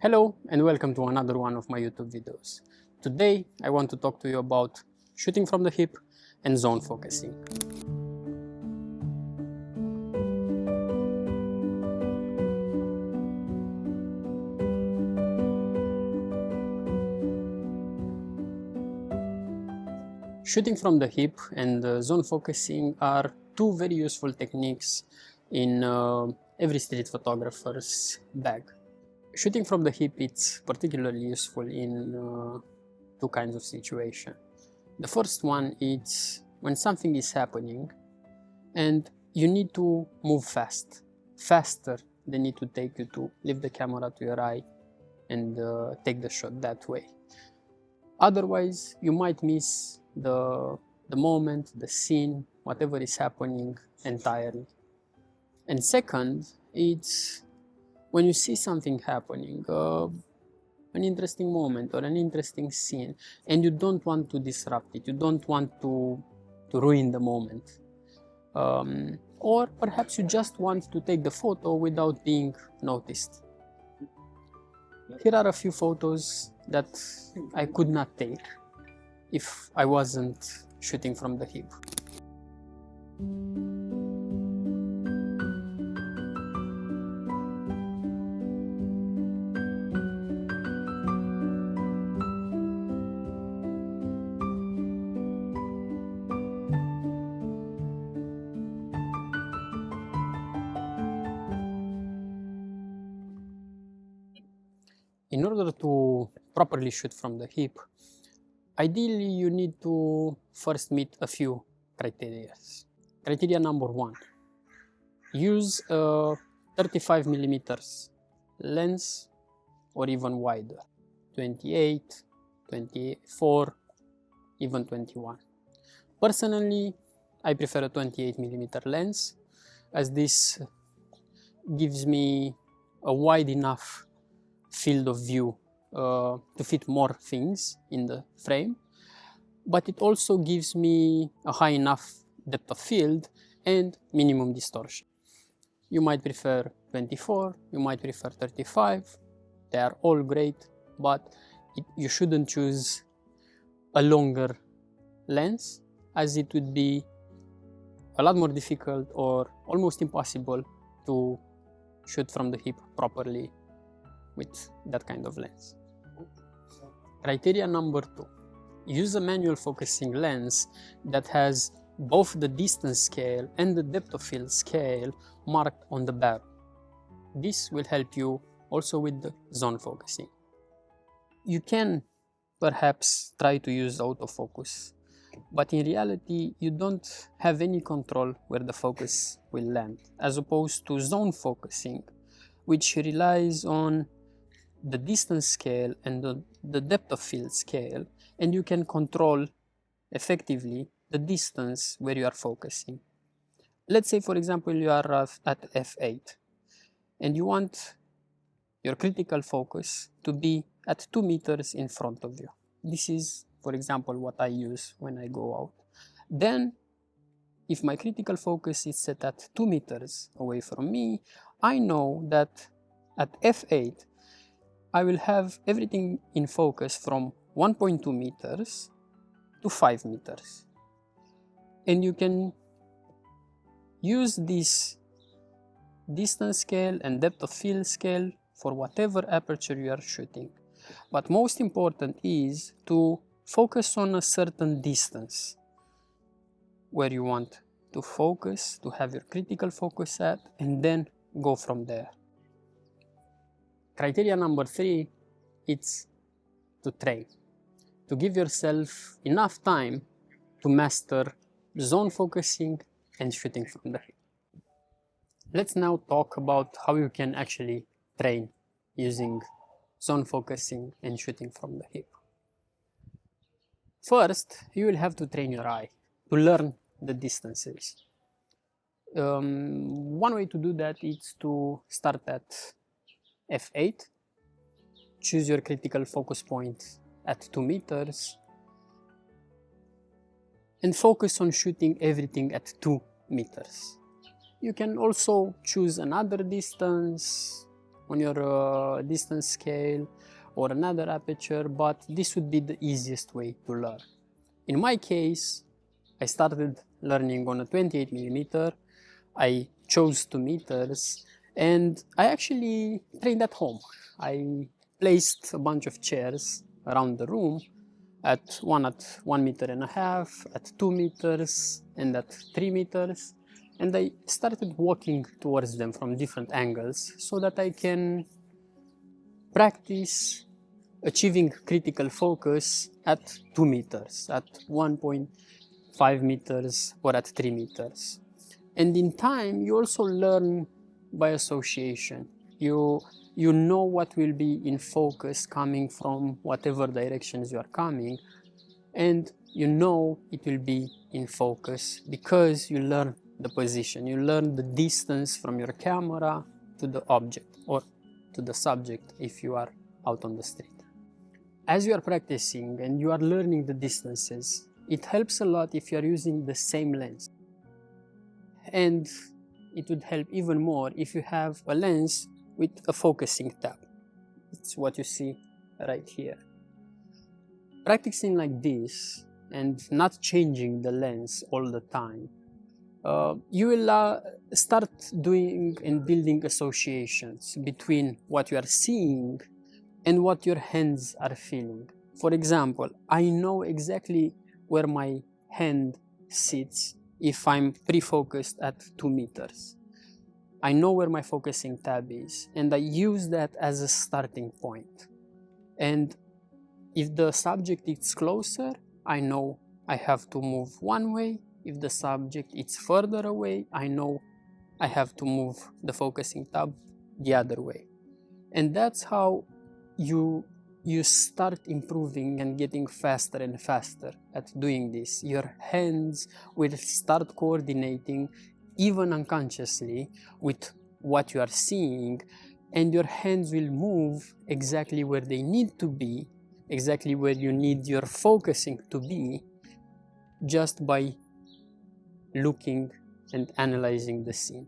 Hello and welcome to another one of my YouTube videos. Today I want to talk to you about shooting from the hip and zone focusing. Shooting from the hip and zone focusing are two very useful techniques in every street photographer's bag. Shooting from the hip is particularly useful in two kinds of situations. The first one is when something is happening and you need to move fast, faster than it would take you to lift the camera to your eye and take the shot that way. Otherwise, you might miss the moment, the scene, whatever is happening entirely. And second, it's when you see something happening, an interesting moment or an interesting scene, and you don't want to disrupt it, you don't want to ruin the moment. Or perhaps you just want to take the photo without being noticed. Here are a few photos that I could not take if I wasn't shooting from the hip. In order to properly shoot from the hip, ideally you need to first meet a few criteria. Criteria number one, use a 35mm lens or even wider, 28, 24, even 21. Personally, I prefer a 28mm lens as this gives me a wide enough field of view to fit more things in the frame, but it also gives me a high enough depth of field and minimum distortion. You might prefer 24, you might prefer 35, they are all great, but you shouldn't choose a longer lens as it would be a lot more difficult or almost impossible to shoot from the hip properly with that kind of lens. Criteria number two, use a manual focusing lens that has both the distance scale and the depth of field scale marked on the barrel. This will help you also with the zone focusing. You can perhaps try to use autofocus, but in reality you don't have any control where the focus will land, as opposed to zone focusing, which relies on the distance scale and the depth of field scale, and you can control effectively the distance where you are focusing. Let's say, for example, you are at f8 and you want your critical focus to be at 2 meters in front of you. This is, for example, what I use when I go out. Then, if my critical focus is set at 2 meters away from me, I know that at f8 I will have everything in focus from 1.2 meters to 5 meters. And you can use this distance scale and depth of field scale for whatever aperture you are shooting. But most important is to focus on a certain distance where you want to focus, to have your critical focus at, and then go from there. Criteria number three, it's to train, to give yourself enough time to master zone focusing and shooting from the hip. Let's now talk about how you can actually train using zone focusing and shooting from the hip. First, you will have to train your eye to learn the distances. One way to do that is to start at f8, choose your critical focus point at 2 meters, and focus on shooting everything at 2 meters. You can also choose another distance, on your distance scale or another aperture, but this would be the easiest way to learn. In my case, I started learning on a 28mm. I chose 2 meters and I actually trained at home. I placed a bunch of chairs around the room at 1.5 meters, at 2 meters, and at 3 meters. And I started walking towards them from different angles so that I can practice achieving critical focus at 2 meters, at 1.5 meters, or at 3 meters. And in time, you also learn by association. You know what will be in focus coming from whatever directions you are coming, and you know it will be in focus because you learn the position, you learn the distance from your camera to the object or to the subject if you are out on the street. As you are practicing and you are learning the distances, it helps a lot if you are using the same lens. And it would help even more if you have a lens with a focusing tab. It's what you see right here. Practicing like this and not changing the lens all the time, you will start doing and building associations between what you are seeing and what your hands are feeling. For example, I know exactly where my hand sits if I'm pre-focused at 2 meters. I know where my focusing tab is, and I use that as a starting point. And if the subject is closer, I know I have to move one way. If the subject is further away, I know I have to move the focusing tab the other way. And that's how you start improving and getting faster and faster at doing this. Your hands will start coordinating even unconsciously with what you are seeing, and your hands will move exactly where they need to be, exactly where you need your focusing to be, just by looking and analyzing the scene.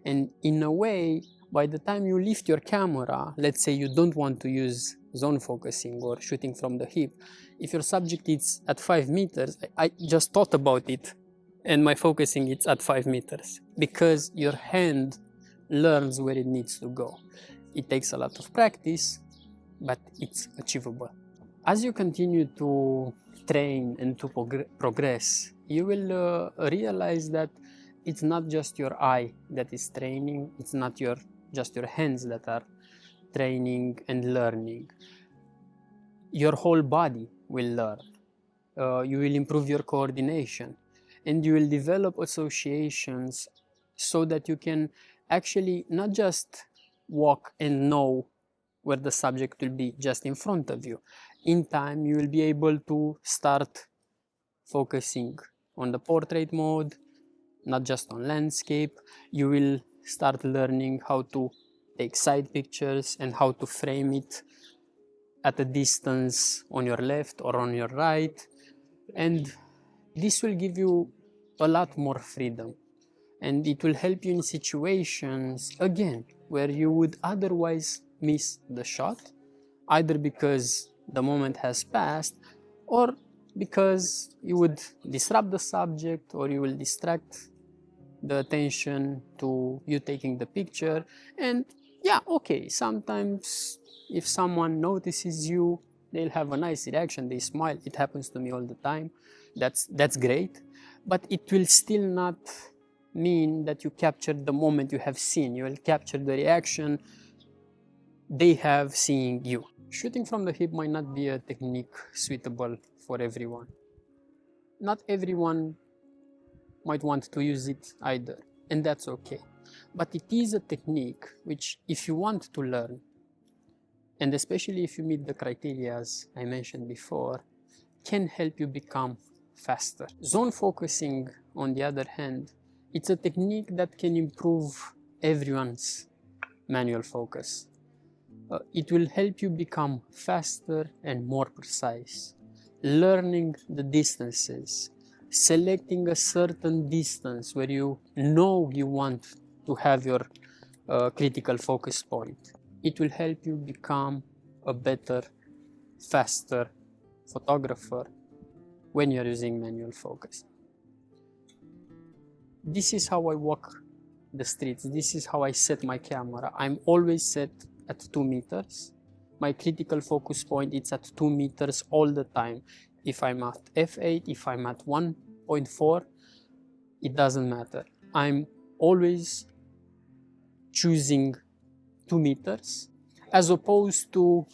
And in a way, by the time you lift your camera, let's say you don't want to use zone focusing or shooting from the hip, if your subject is at 5 meters, I just thought about it, and my focusing is at 5 meters, because your hand learns where it needs to go. It takes a lot of practice, but it's achievable. As you continue to train and to progress, you will realize that it's not just your eye that is training, it's not just your hands that are training and learning. Your whole body will learn. You will improve your coordination, and you will develop associations so that you can actually not just walk and know where the subject will be just in front of you. In time, you will be able to start focusing on the portrait mode, not just on landscape. You will start learning how to take side pictures and how to frame it at a distance on your left or on your right. And this will give you a lot more freedom. And it will help you in situations, again, where you would otherwise miss the shot, either because the moment has passed or because you would disrupt the subject, or you will distract the attention to you taking the picture. And yeah, okay, sometimes if someone notices you, they'll have a nice reaction, they smile. It happens to me all the time. That's great, but it will still not mean that you captured the moment you have seen. You will capture the reaction they have seeing you. Shooting from the hip might not be a technique suitable for everyone. Not everyone might want to use it either, and that's okay. But it is a technique which, if you want to learn, and especially if you meet the criteria as I mentioned before, can help you become faster. Zone focusing, on the other hand, it's a technique that can improve everyone's manual focus. It will help you become faster and more precise, learning the distances, selecting a certain distance where you know you want to have your critical focus point. it will help you become a better, faster photographer when you're using manual focus. This is how I walk the streets. This is how I set my camera. I'm always set at 2 meters. My critical focus point is at 2 meters all the time. If I'm at f8, if I'm at 1.4, it doesn't matter. I'm always choosing 2 meters as opposed to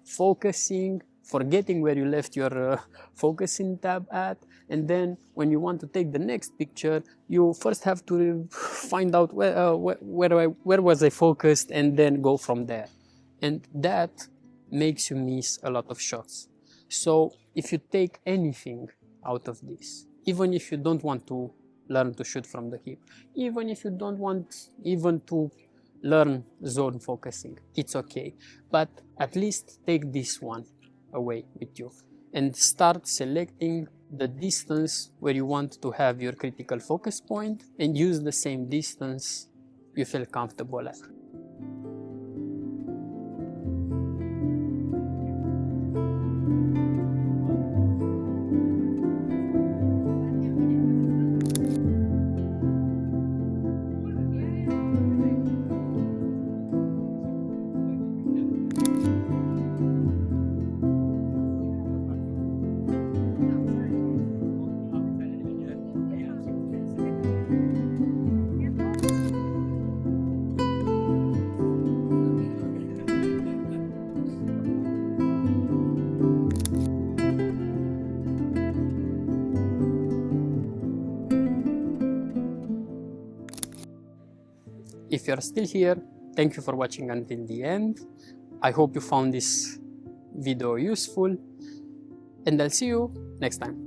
focusing, forgetting where you left your focusing tab at, and then when you want to take the next picture, you first have to find out where was I focused and then go from there. And that makes you miss a lot of shots. So if you take anything out of this, even if you don't want to learn to shoot from the hip, even if you don't want even to learn zone focusing, it's okay. But at least take this one away with you and start selecting the distance where you want to have your critical focus point and use the same distance you feel comfortable at. If you're still here, thank you for watching until the end. I hope you found this video useful, and I'll see you next time.